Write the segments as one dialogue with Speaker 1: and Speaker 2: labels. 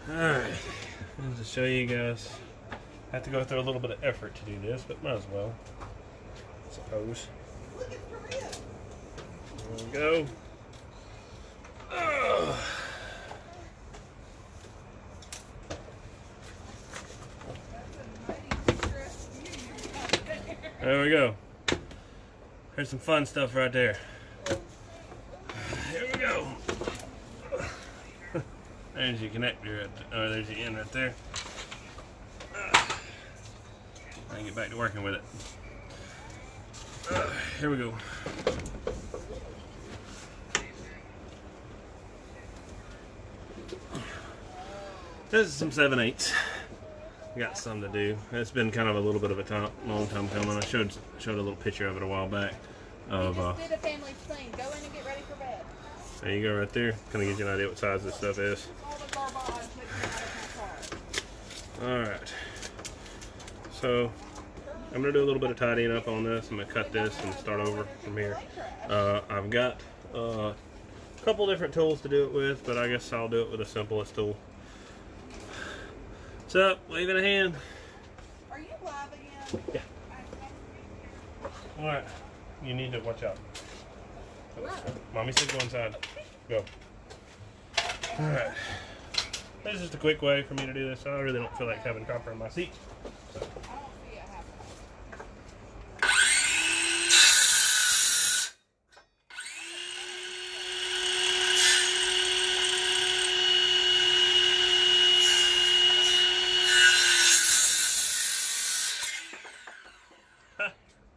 Speaker 1: Alright, just to show you guys. I have to go through a little bit of effort to do this, but might as well, I suppose. There we go. There we go. There's some fun stuff right there. Here we go. There's your connector, or there's your end right there. I can get back to working with it. Here we go. This is some 7/8. Got some to do. It's been kind of a little bit of a long time coming. I showed a little picture of it a while back.
Speaker 2: We just did a family thing. Go in and get ready for bed.
Speaker 1: There you go, right there. Kind of gives you an idea what size this stuff is.
Speaker 2: All the garbage that
Speaker 1: All right. So I'm gonna do a little bit of tidying up on this. I'm gonna cut this and start over from here. I've got a couple different tools to do it with, but I guess I'll do it with the simplest tool. What's up? Waving a hand.
Speaker 2: Are you live again?
Speaker 1: Yeah. All right. You need to watch out. Mommy said go inside. Go. All right. This is just a quick way for me to do this. I really don't feel like having copper in my seat. So.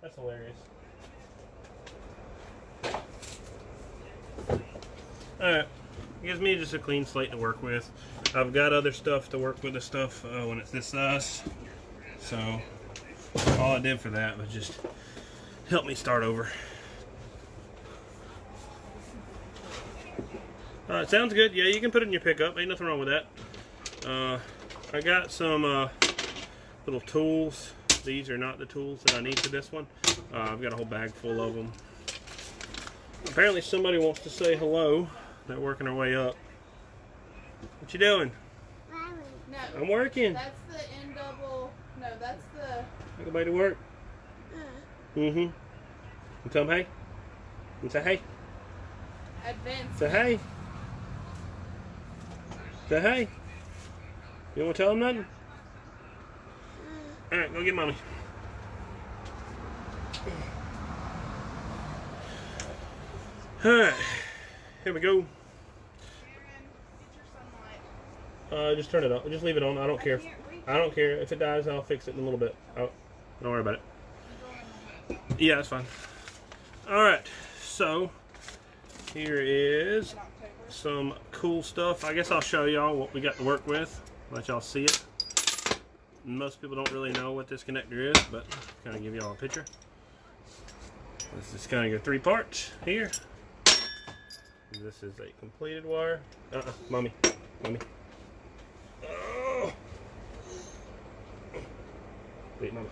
Speaker 1: That's hilarious. Alright, gives me just a clean slate to work with. I've got other stuff to work with this stuff when it's this size. So, all I did for that was just help me start over. It sounds good. Yeah, you can put it in your pickup. Ain't nothing wrong with that. I got some little tools. These are not the tools that I need for this one. I've got a whole bag full of them. Apparently somebody wants to say hello. They're working their way up. What you doing?
Speaker 2: No.
Speaker 1: I'm working.
Speaker 2: That's the N double. No, that's the.
Speaker 1: Take a bite to work. Mm-hmm. You tell them hey? You say hey?
Speaker 2: Advanced.
Speaker 1: Say hey. Say hey. You don't want to tell them nothing? Alright, go get mommy. Alright, here we go. Just turn it on. Just leave it on. I don't care. I don't care. If it dies, I'll fix it in a little bit. Don't worry about it. Yeah, that's fine. Alright, so here is some cool stuff. I guess I'll show y'all what we got to work with. Let y'all see it. Most people don't really know what this connector is, but kind of give y'all a picture. This is kind of your 3 parts here. This is a completed wire. Mommy. Oh. Wait, Mama.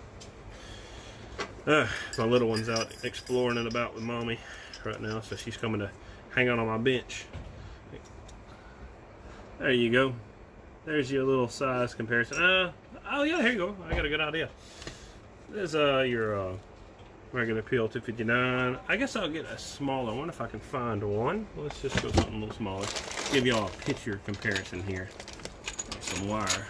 Speaker 1: My little one's out exploring and about with Mommy right now, so she's coming to hang out on my bench. There you go. There's your little size comparison. Oh yeah, here you go. I got a good idea. There's your regular PL259. I guess I'll get a smaller one if I can find one. Let's just go something a little smaller. Give y'all a picture comparison here. Some wire.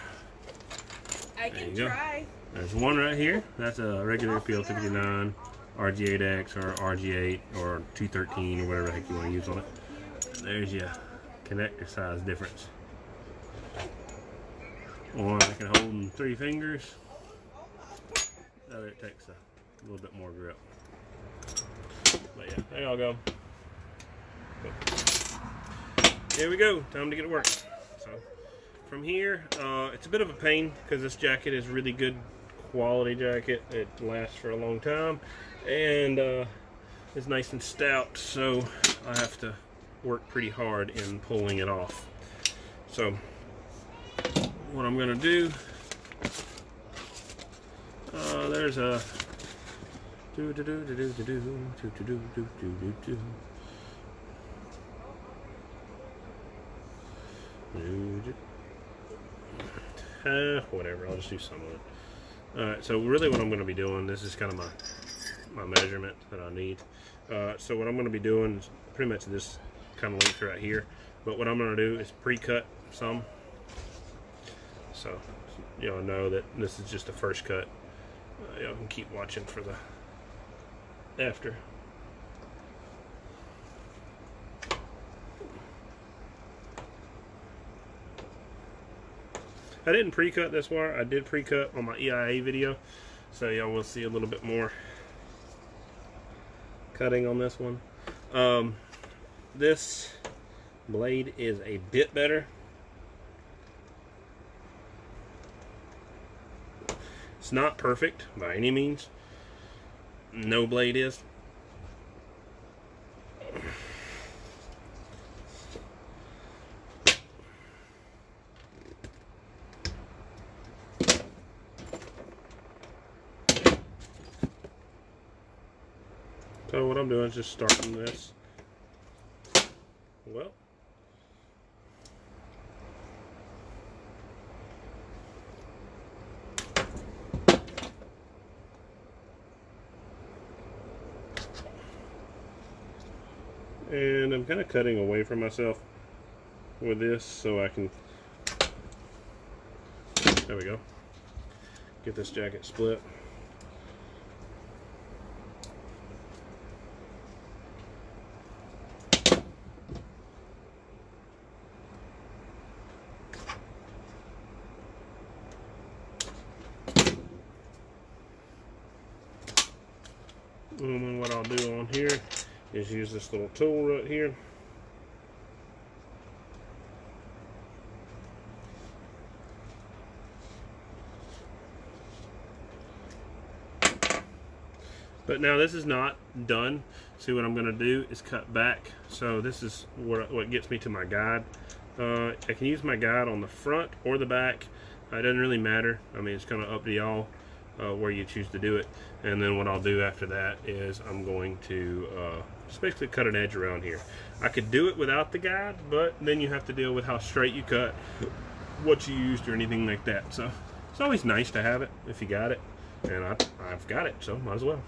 Speaker 2: I can try.
Speaker 1: There's one right here. That's a regular PL259, RG8X or RG8 or 213 or whatever the heck you want to use on it. There's your connector size difference. One I can hold in 3 fingers. The other it takes a little bit more grip. But yeah, there y'all go. Here we go. Time to get to work. So from here, it's a bit of a pain because this jacket is really good quality jacket. It lasts for a long time and it's nice and stout. So I have to work pretty hard in pulling it off. So what I'm gonna do, there's a Whatever, I'll just do some of it. Alright, so really what I'm going to be doing, this is kind of my measurement that I need. So what I'm going to be doing is pretty much this kind of length right here. But what I'm going to do is pre-cut some. So y'all know that this is just the first cut. Y'all can keep watching for the after. I didn't pre-cut this wire. I did pre-cut on my EIA video, so y'all will see a little bit more cutting on this one. This blade is a bit better. It's not perfect by any means. No blade is. So what I'm doing is just starting this. Well, and I'm kind of cutting away from myself with this so I can, there we go, get this jacket split. And then what I'll do on here is use this little tool right here. But now this is not done. See, what I'm going to do is cut back. So this is what gets me to my guide. I can use my guide on the front or the back. It doesn't really matter. I mean, it's kind of up to y'all where you choose to do it. And then what I'll do after that is I'm going to just basically cut an edge around here. I could do it without the guide, but then you have to deal with how straight you cut, what you used, or anything like that. So it's always nice to have it if you got it. And I've got it, so might as well.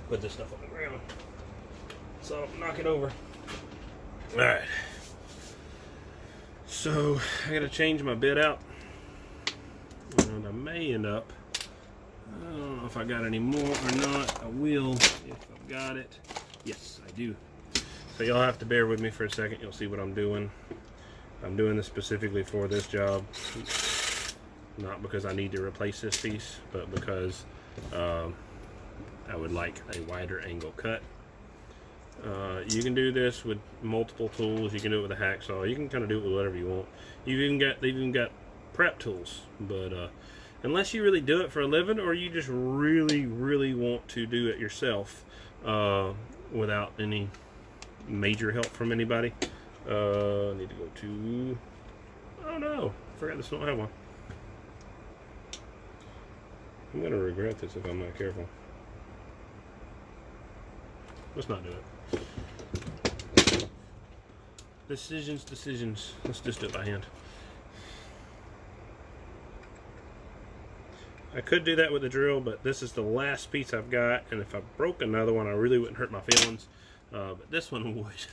Speaker 1: Put this stuff on the ground so I don't knock it over. Alright. So I gotta change my bit out. And I may end up, I don't know if I got any more or not. I will if I've got it. Yes, I do. So y'all have to bear with me for a second. You'll see what I'm doing. I'm doing this specifically for this job. Not because I need to replace this piece, but because I would like a wider angle cut. You can do this with multiple tools. You can do it with a hacksaw. You can kind of do it with whatever you want. They've even got prep tools. But unless you really do it for a living, or you just really want to do it yourself without any major help from anybody, I need to go to, oh no, I forgot this, don't have one. I'm gonna regret this if I'm not careful. Let's not do it. Decisions. Let's just do it by hand. I could do that with the drill, but this is the last piece I've got, and if I broke another one, I really wouldn't hurt my feelings. But this one would,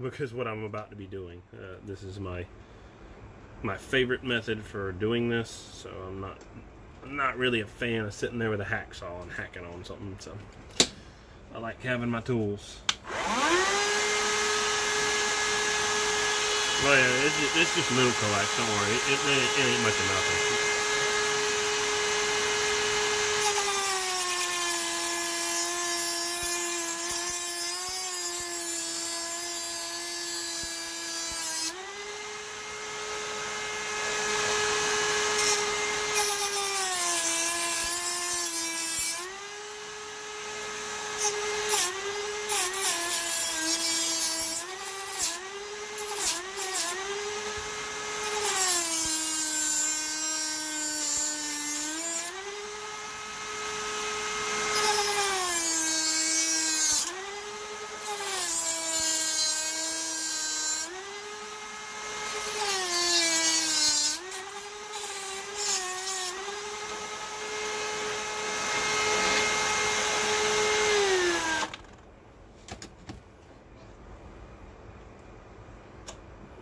Speaker 1: because what I'm about to be doing. This is my favorite method for doing this, so I'm not really a fan of sitting there with a hacksaw and hacking on something. So I like having my tools. Well, yeah, it's just little collapse, don't worry. It ain't much of nothing.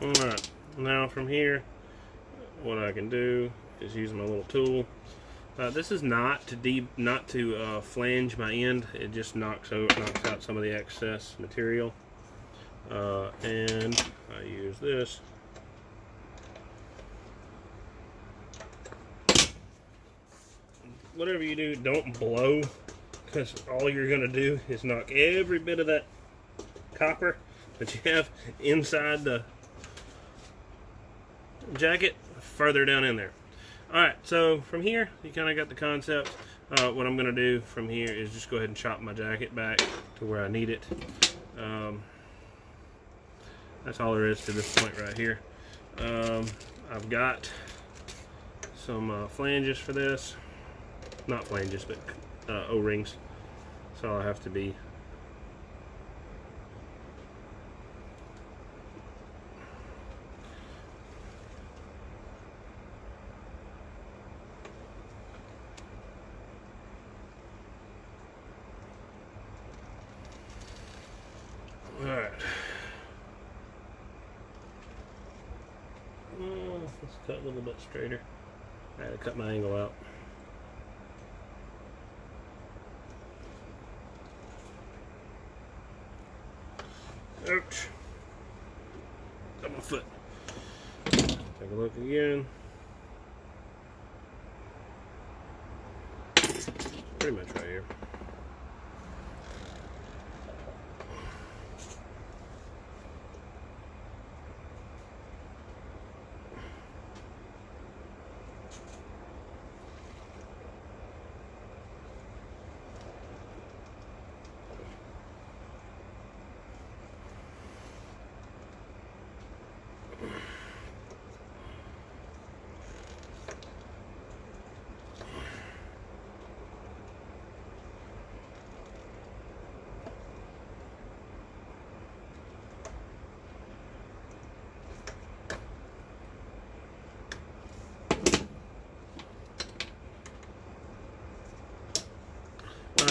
Speaker 1: Alright, now from here, what I can do is use my little tool. This is not to flange my end. It just knocks out some of the excess material. And I use this. Whatever you do, don't blow, because all you're going to do is knock every bit of that copper that you have inside the jacket further down in there. Alright, so from here, you kind of got the concept. What I'm going to do from here is just go ahead and chop my jacket back to where I need it. That's all there is to this point right here. I've got some flanges for this. Not flanges, but O-rings. That's all I have to be. Alright. Let's cut a little bit straighter. I had to cut my angle out. Ouch. Got my foot. Take a look again. Pretty much right here.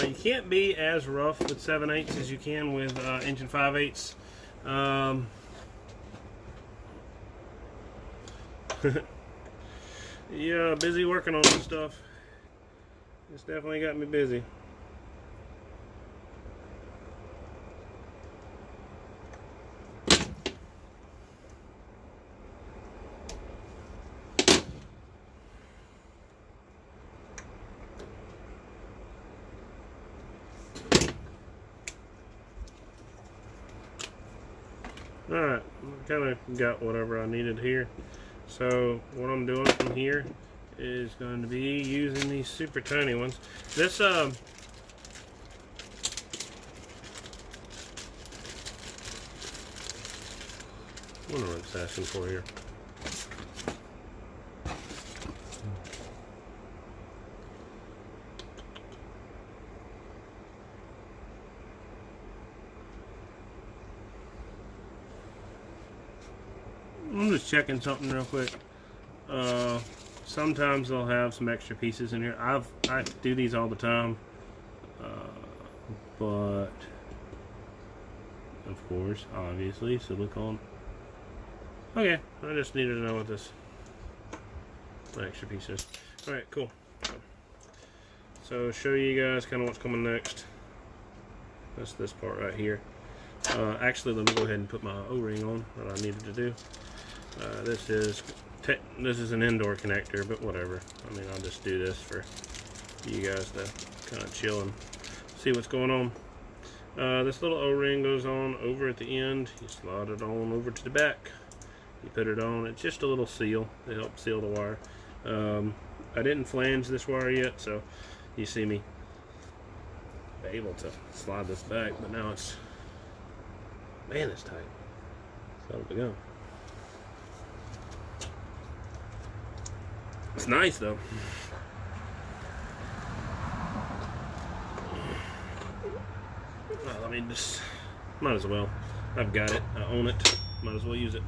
Speaker 1: You can't be as rough with 7/8 as you can with inch and 5/8. Yeah, busy working on this stuff. It's definitely got me busy. Alright, kind of got whatever I needed here. So what I'm doing from here is going to be using these super tiny ones. This what am I asking for here? I'm just checking something real quick. Sometimes they'll have some extra pieces in here. I do these all the time, but of course, obviously, silicone. Okay, I just needed to know what this extra piece is. All right, cool. So show you guys kind of what's coming next. That's this part right here. Actually, let me go ahead and put my O-ring on that I needed to do. This is an indoor connector, but whatever. I mean, I'll just do this for you guys to kind of chill and see what's going on. This little O-ring goes on over at the end. You slide it on over to the back. You put it on. It's just a little seal to help seal the wire. I didn't flange this wire yet, so you see me able to slide this back, but now it's, man, it's tight. So let it go. It's nice though. Well, I mean, just might as well. I've got it. I own it. Might as well use it.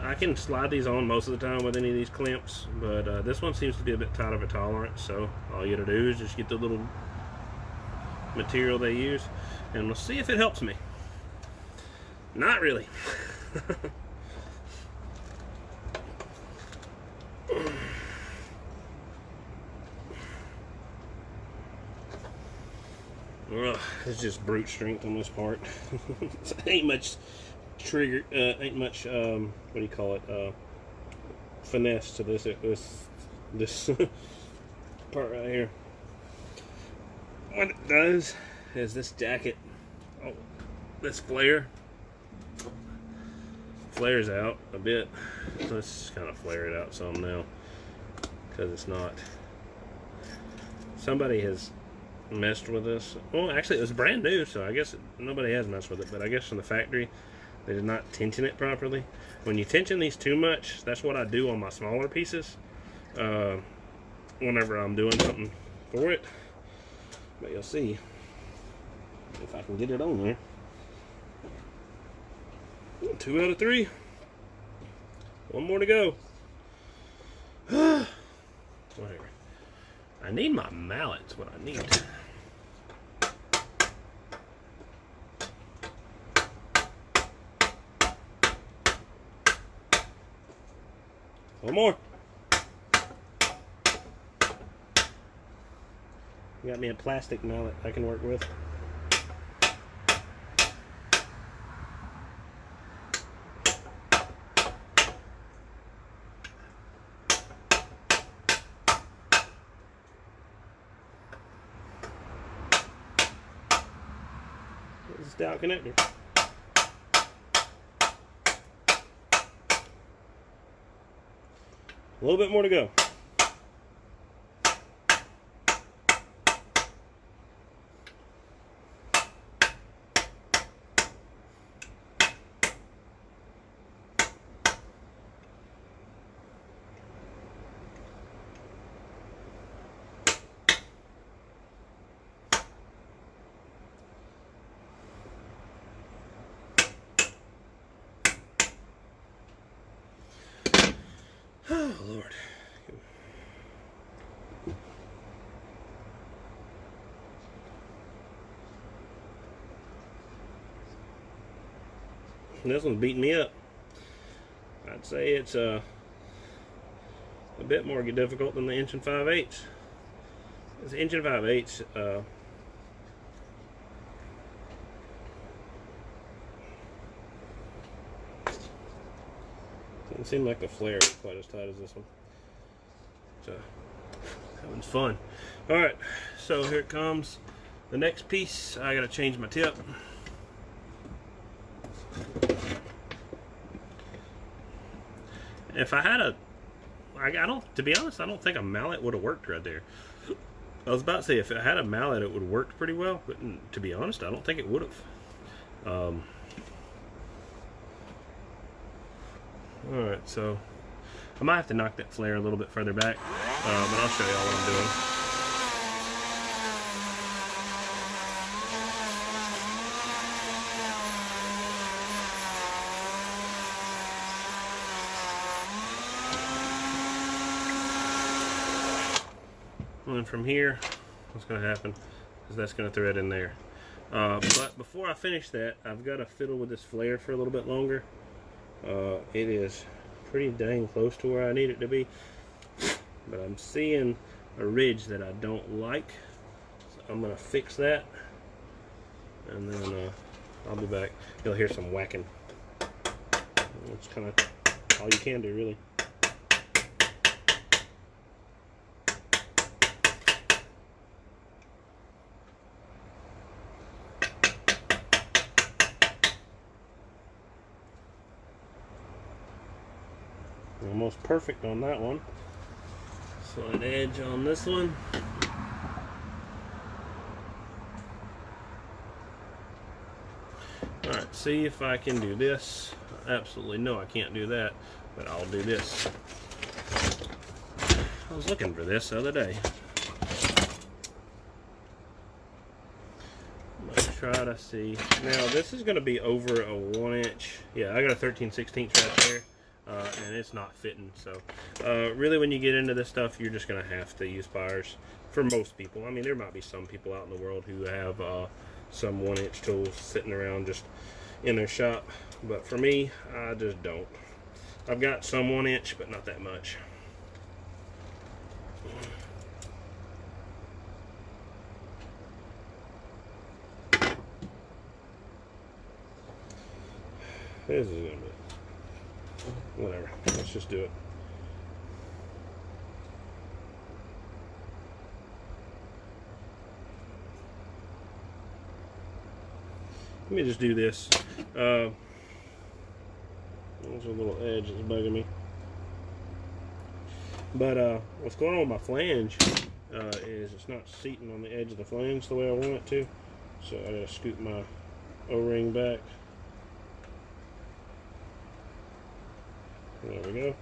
Speaker 1: I can slide these on most of the time with any of these clamps, but this one seems to be a bit tight of a tolerance. So all you gotta do is just get the little material they use, and we'll see if it helps me. Not really. Ugh, it's just brute strength on this part. Ain't much trigger, ain't much, what do you call it, finesse to this part right here. What it does is this jacket, this flare flares out a bit. Let's just kind of flare it out some now, because it's not, somebody has messed with this. Well, actually it was brand new, so I guess nobody has messed with it, but I guess from the factory they did not tension it properly. When you tension these too much, that's what I do on my smaller pieces whenever I'm doing something for it. But you'll see if I can get it on there. 2 out of 3. One more to go. Whatever. I need my mallet's what I need. One more. Got me a plastic mallet I can work with. It's a stout connector. A little bit more to go. Oh, Lord. This one's beating me up. I'd say it's a bit more difficult than the inch and 5/8. This inch and 5/8 doesn't seem like the flare is quite as tight as this one. So that one's fun. Alright, so here it comes. The next piece, I gotta change my tip. If I had to be honest, I don't think a mallet would have worked right there. I was about to say, if it had a mallet, it would have worked pretty well, but to be honest, I don't think it would have. Alright, so I might have to knock that flare a little bit further back, but I'll show y'all what I'm doing. And then from here, what's going to happen is that's going to thread in there. But before I finish that, I've got to fiddle with this flare for a little bit longer. It is pretty dang close to where I need it to be, but I'm seeing a ridge that I don't like, so I'm going to fix that, and then I'll be back. You'll hear some whacking. It's kind of all you can do, really. Almost perfect on that one. Slight edge on this one. Alright, see if I can do this. Absolutely no, I can't do that, but I'll do this. I was looking for this the other day. I'm going to try to see. Now, this is going to be over a 1 inch. Yeah, I got a 13/16 right there. And it's not fitting, so really when you get into this stuff, you're just going to have to use pliers for most people. I mean, there might be some people out in the world who have some 1 inch tools sitting around just, in their shop. But for me, I just don't. I've got some 1-inch, but not that much. This is gonna be whatever. Let's just do it. Let me just do this. There's a little edge that's bugging me. But what's going on with my flange is it's not seating on the edge of the flange the way I want it to. So I gotta scoop my O-ring back. There we go.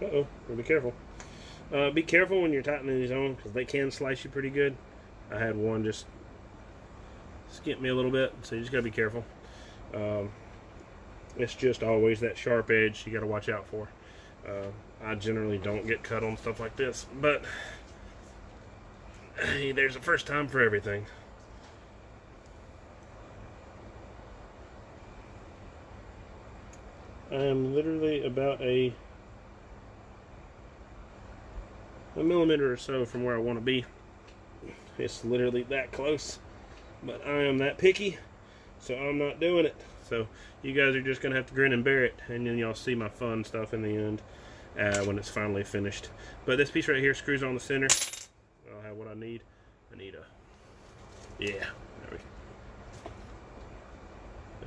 Speaker 1: Uh-oh, be careful. Be careful when you're tightening these on, because they can slice you pretty good. I had one just skimp me a little bit, so you just gotta be careful. It's just always that sharp edge you gotta watch out for. I generally don't get cut on stuff like this, but hey, there's a first time for everything. I am literally about a millimeter or so from where I want to be. It's literally that close, but I am that picky, so I'm not doing it. So you guys are just gonna have to grin and bear it, and then y'all see my fun stuff in the end when it's finally finished. But this piece right here screws on the center. I'll have what I need. I need a, yeah, there we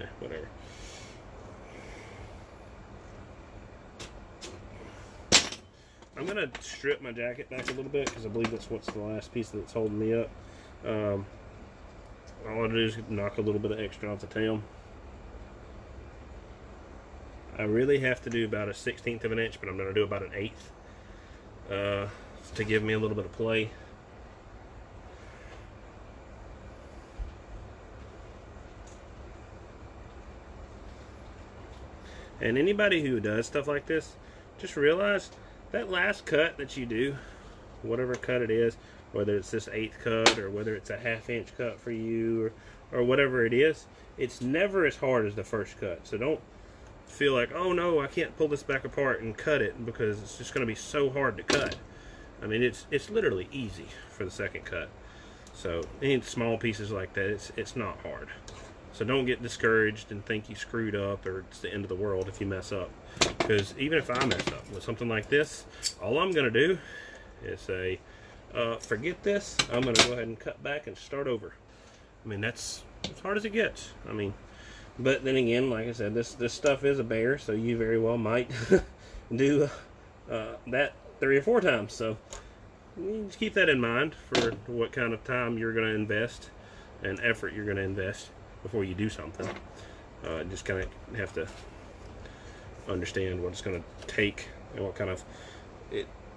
Speaker 1: go. Whatever. I'm going to strip my jacket back a little bit because I believe that's what's the last piece that's holding me up. All I do is knock a little bit of extra off the tail. I really have to do about a 1/16 of an inch, but I'm going to do about an 1/8 to give me a little bit of play. And anybody who does stuff like this, just realize that last cut that you do, whatever cut it is, whether it's this 1/8 cut or whether it's a 1/2 inch cut for you or whatever it is, it's never as hard as the first cut. So don't feel like, oh no, I can't pull this back apart and cut it because it's just going to be so hard to cut. I mean, it's literally easy for the second cut. So any small pieces like that, it's not hard. So don't get discouraged and think you screwed up or it's the end of the world if you mess up. Because even if I mess up with something like this, all I'm going to do is say, forget this, I'm going to go ahead and cut back and start over. I mean, that's as hard as it gets. I mean, but then again, like I said, this stuff is a bear, so you very well might do that 3 or 4 times. So you just keep that in mind for what kind of time you're going to invest and effort you're going to invest before you do something. Just kind of have to understand what it's going to take and what kind of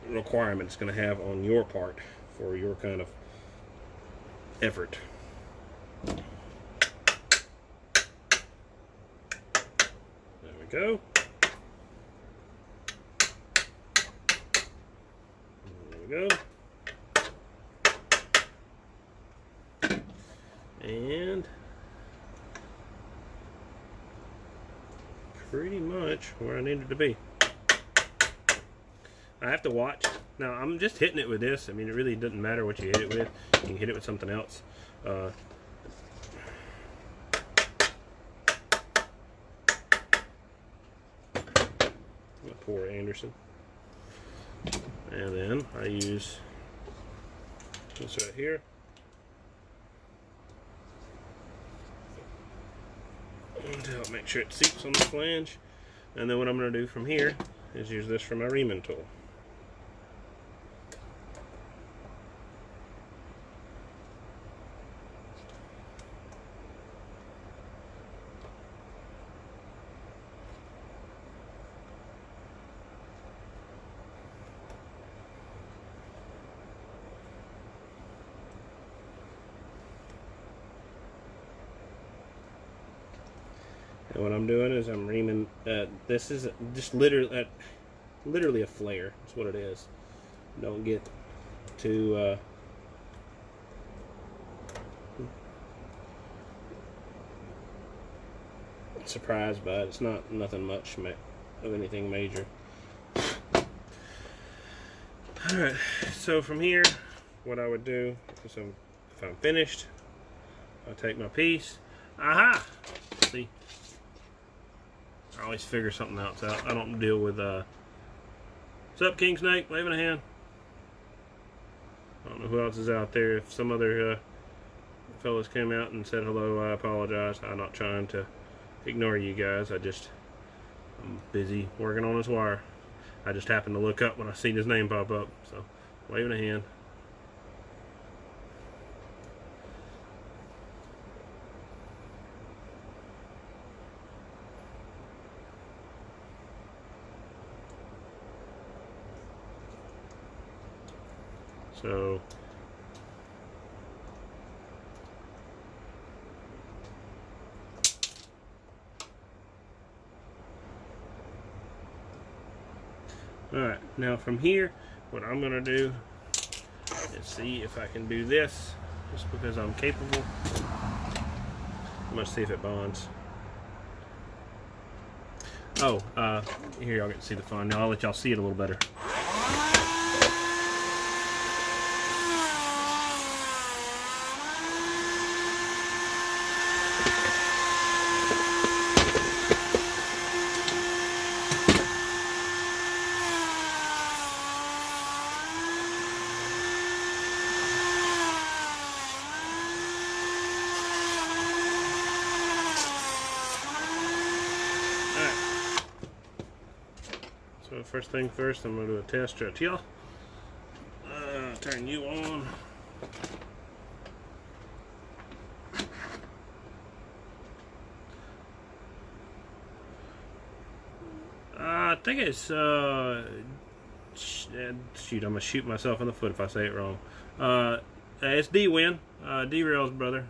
Speaker 1: requirement it's going to have on your part for your kind of effort. There we go. There we go. And pretty much where I needed to be. I have to watch. Now I'm just hitting it with this. I mean, it really doesn't matter what you hit it with. You can hit it with something else. Poor Anderson. And then I use this right here. To help make sure it seats on the flange. And then what I'm going to do from here is use this for my reaming tool. And what I'm doing is I'm reaming. This is just literally a flare. That's what it is. Don't get too surprised by it. It's nothing much of anything major. Alright, so from here, what I would do, so if I'm finished, I'll take my piece. Aha! See? I always figure something else out. I don't deal with, what's up, King Snake? Waving a hand. I don't know who else is out there. If some other fellas came out and said hello, I apologize. I'm not trying to ignore you guys. I'm busy working on this wire. I just happened to look up when I seen his name pop up, so waving a hand. So alright, now from here, what I'm going to do is see if I can do this, just because I'm capable. I'm going to see if it bonds. Oh, here y'all get to see the fun. Now I'll let y'all see it a little better. So first thing first, I'm going to do a test stretch. Y'all, turn you on. I think it's, shoot, I'm going to shoot myself in the foot if I say it wrong. It's D-Win, D-Rail's brother.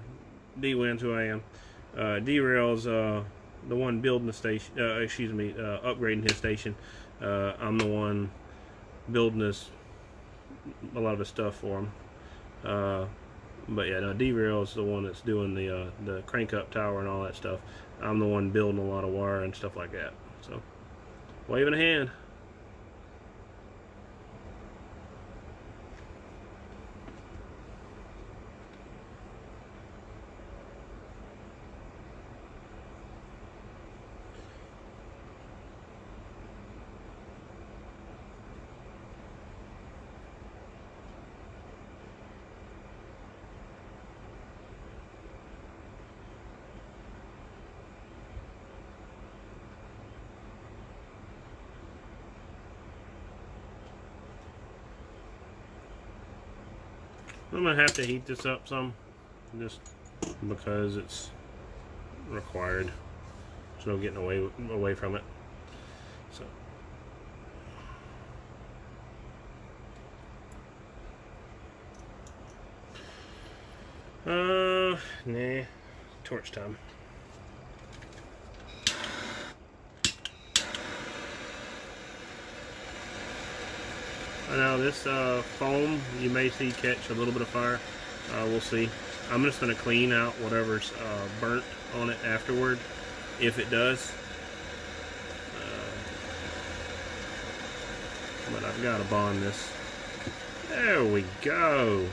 Speaker 1: D-Win's who I am. D-Rail's the one building the station, upgrading his station. I'm the one building a lot of his stuff for him. But yeah, no, D-Rail's the one that's doing the crank up tower and all that stuff. I'm the one building a lot of wire and stuff like that. So, waving a hand. I'm going to have to heat this up some, just because it's required. There's no getting away from it. So, nah, torch time. Now this foam, you may see catch a little bit of fire. We'll see. I'm just going to clean out whatever's burnt on it afterward, if it does. But I've got to bond this. There we go.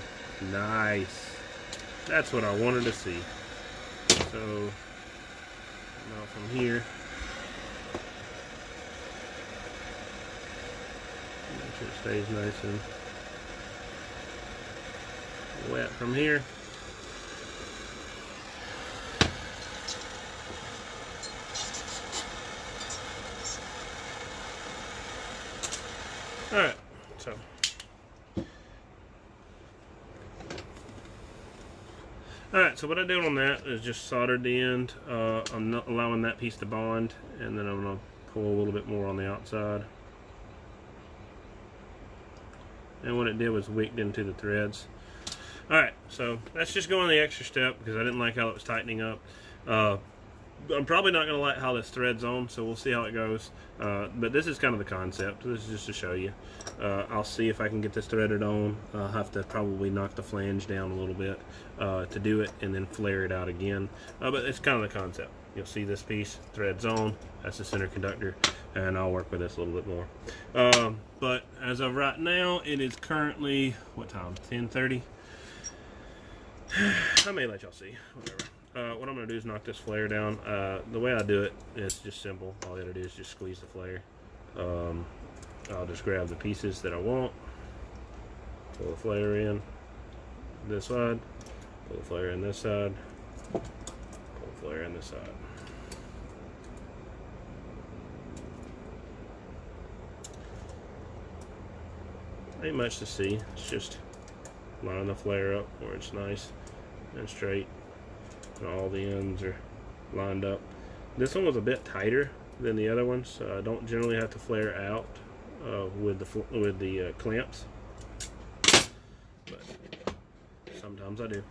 Speaker 1: Nice. That's what I wanted to see. So now from here, make sure it stays nice and wet from here. Alright, so what I did on that is just soldered the end. I'm not allowing that piece to bond, and then I'm going to pull a little bit more on the outside. And what it did was wicked into the threads. Alright, so that's just going the extra step because I didn't like how it was tightening up. I'm probably not going to like how this threads on, so we'll see how it goes. But this is kind of the concept. This is just to show you. I'll see if I can get this threaded on. I'll have to probably knock the flange down a little bit to do it, and then flare it out again. But it's kind of the concept. you'll see this piece, threads on, that's the center conductor, and I'll work with this a little bit more. But as of right now, it is currently, what time, 10:30? I may let y'all see, whatever. What I'm going to do is knock this flare down. The way I do it is just simple. All you got to do is just squeeze the flare. I'll just grab the pieces that I want, pull the flare in this side, pull the flare in this side, pull the flare in this side. Ain't much to see. It's just line the flare up where it's nice and straight, and all the ends are lined up. This one was a bit tighter than the other ones, so I don't generally have to flare out with the clamps, but sometimes I do.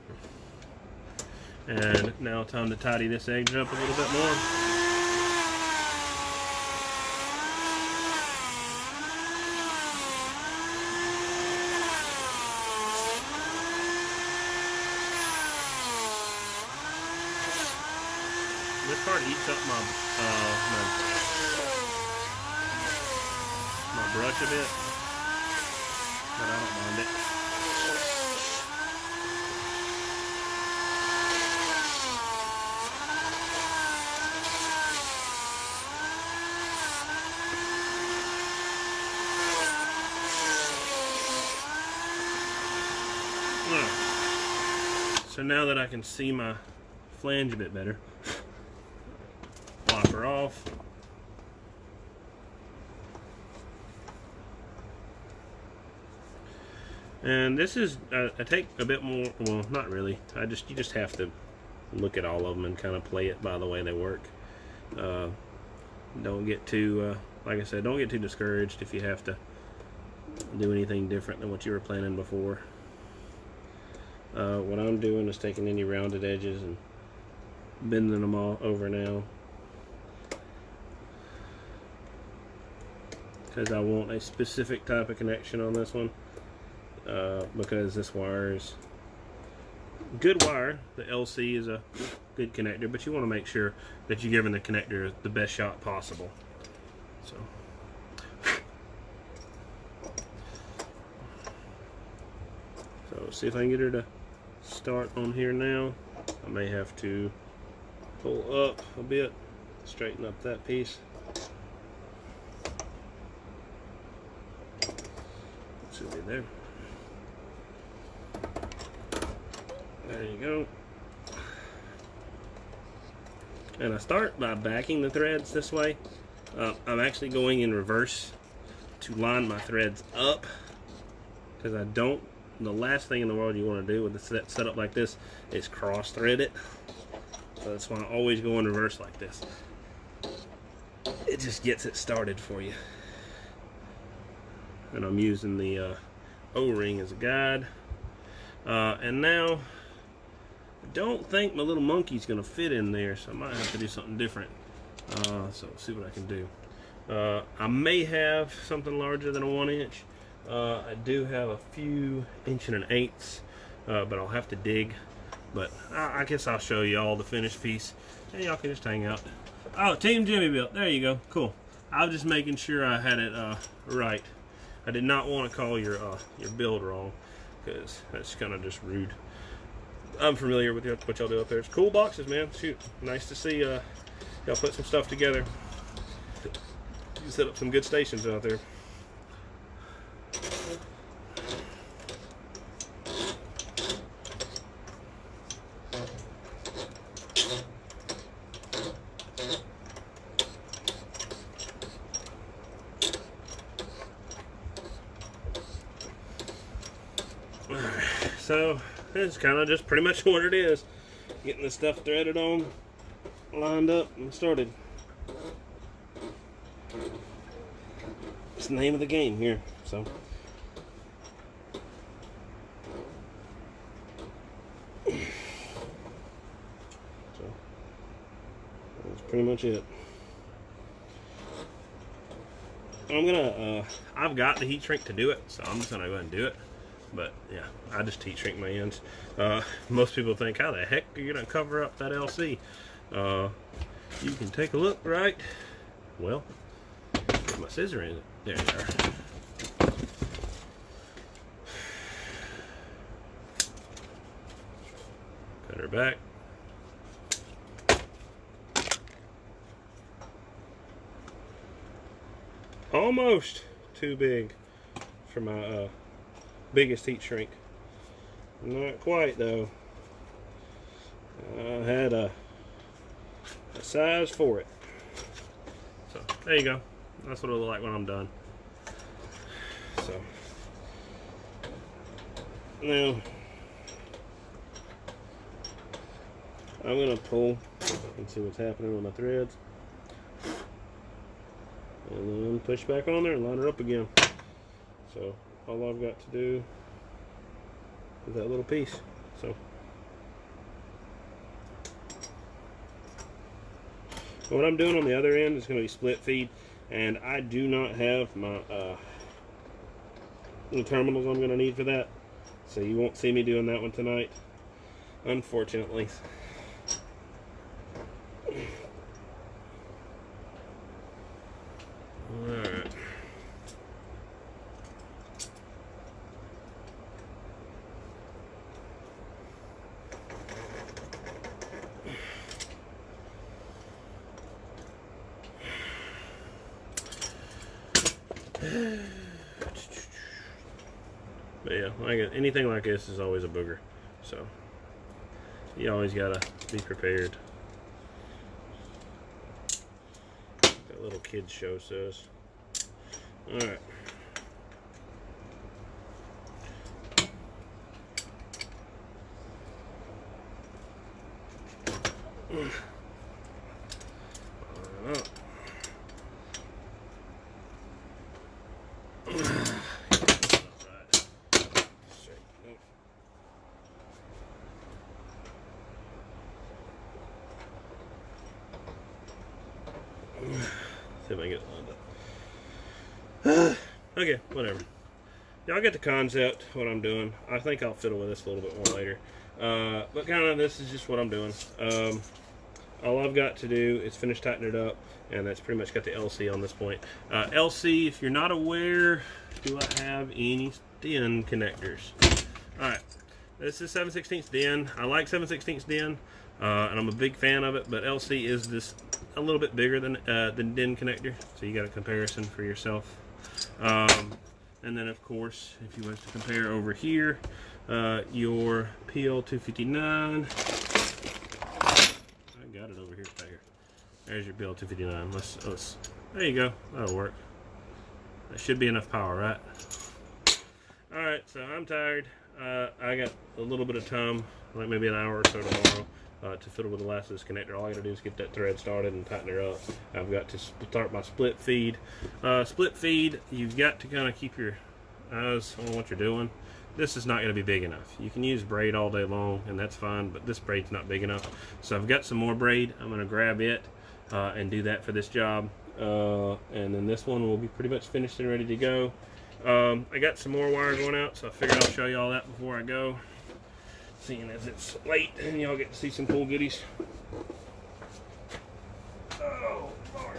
Speaker 1: And now time to tidy this edge up a little bit more. This part eats up my brush a bit, but I don't mind it. So now that I can see my flange a bit better, pop her off. And this is, I take a bit more, well, not really. You just have to look at all of them and kind of play it by the way they work. Don't get too, like I said, don't get too discouraged if you have to do anything different than what you were planning before. What I'm doing is taking any rounded edges and bending them all over now, because I want a specific type of connection on this one. Because this wire is good wire. The LC is a good connector, but you want to make sure that you're giving the connector the best shot possible. So see if I can get her to start on here now. I may have to pull up a bit, straighten up that piece. Should be there. There you go. And I start by backing the threads this way. I'm actually going in reverse to line my threads up, because I don't, the last thing in the world you want to do with a setup like this is cross thread it. So that's why I always go in reverse like this. It just gets it started for you. And I'm using the O-ring as a guide. And now, I don't think my little monkey's gonna fit in there, so I might have to do something different. So see what I can do. I may have something larger than a 1 inch. I do have a few 1 1/8 inches, but I'll have to dig. But I guess I'll show you all the finished piece, and y'all can just hang out. Oh, Team Jimmy built. There you go. Cool. I was just making sure I had it right. I did not want to call your build wrong, because that's kind of just rude. I'm familiar with what y'all do up there. It's cool boxes, man. Shoot, nice to see y'all put some stuff together. You set up some good stations out there. So it's kind of just pretty much what it is. Getting the stuff threaded on, lined up, and started. It's the name of the game here. So that's pretty much it. I'm gonna, I've got the heat shrink to do it, so I'm just gonna go ahead and do it. But yeah, I just heat shrink my ends. Most people think, how the heck are you gonna cover up that LC? you can take a look right. Well, put my scissor in it. There you are. Cut her back. Almost too big for my biggest heat shrink. Not quite though. I had a size for it. So there you go. That's what it'll look like when I'm done. So now I'm gonna pull and see what's happening with my threads. And then push back on there and line her up again. So all I've got to do is that little piece. So what I'm doing on the other end is going to be split feed, and I do not have my the terminals I'm going to need for that, so you won't see me doing that one tonight, unfortunately. Alright. But yeah, anything like this is always a booger, so you always gotta be prepared. That little kids show says. All right. See if I can get it lined up. Okay, whatever. Y'all get the concept, what I'm doing. I think I'll fiddle with this a little bit more later. But kind of this is just what I'm doing. All I've got to do is finish tightening it up, and that's pretty much got the LC on this point. LC, if you're not aware, do I have any DIN connectors? Alright, this is 7/16 DIN. I like 7/16 DIN, and I'm a big fan of it, but LC is this a little bit bigger than DIN connector, so you got a comparison for yourself. And then of course, if you was to compare over here, your PL259, I got it over here, right here. There's your PL259. Let's there you go, that'll work. That should be enough power, right? Alright, so I'm tired. I got a little bit of time, like maybe an hour or so tomorrow, to fiddle with the last of this connector. All I gotta do is get that thread started and tighten her up. I've got to start my split feed. Split feed, you've got to kind of keep your eyes on what you're doing. This is not going to be big enough. You can use braid all day long, and that's fine, but this braid's not big enough. So I've got some more braid. I'm going to grab it and do that for this job. And then this one will be pretty much finished and ready to go. I got some more wire going out, so I figured I'll show you all that before I go. Seeing as it's late and y'all get to see some cool goodies. Oh, Lord.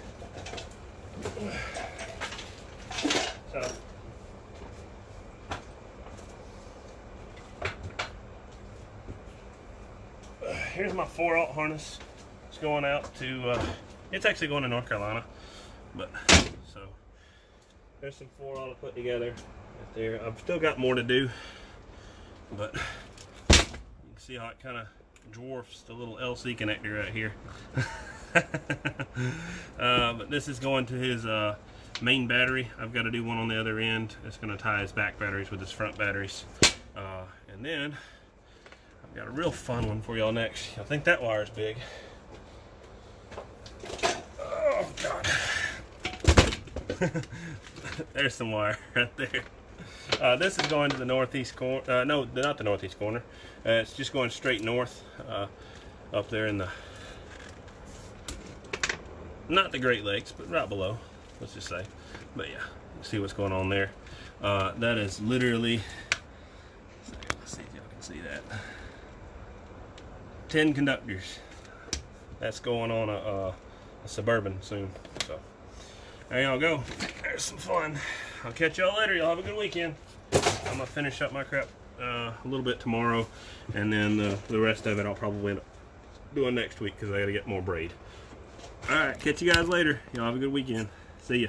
Speaker 1: So, here's my 4/0 harness. It's going out to, it's actually going to North Carolina. But, so, there's some 4/0 to put together right there. I've still got more to do, but see how it kind of dwarfs the little LC connector right here. But this is going to his main battery. I've got to do one on the other end. It's going to tie his back batteries with his front batteries. And then I've got a real fun one for y'all next. I think that wire's big. Oh, God. There's some wire right there. This is going to the northeast corner. No, not the northeast corner. It's just going straight north, up there in the, not the Great Lakes, but right below, let's just say. But yeah, see what's going on there. That is literally, let's see if y'all can see that. 10 conductors. That's going on a Suburban soon. So there y'all go. There's some fun. I'll catch y'all later. Y'all have a good weekend. I'm gonna finish up my crap a little bit tomorrow, and then the rest of it I'll probably end up doing next week because I gotta get more braid. All right, catch you guys later. Y'all have a good weekend. See ya.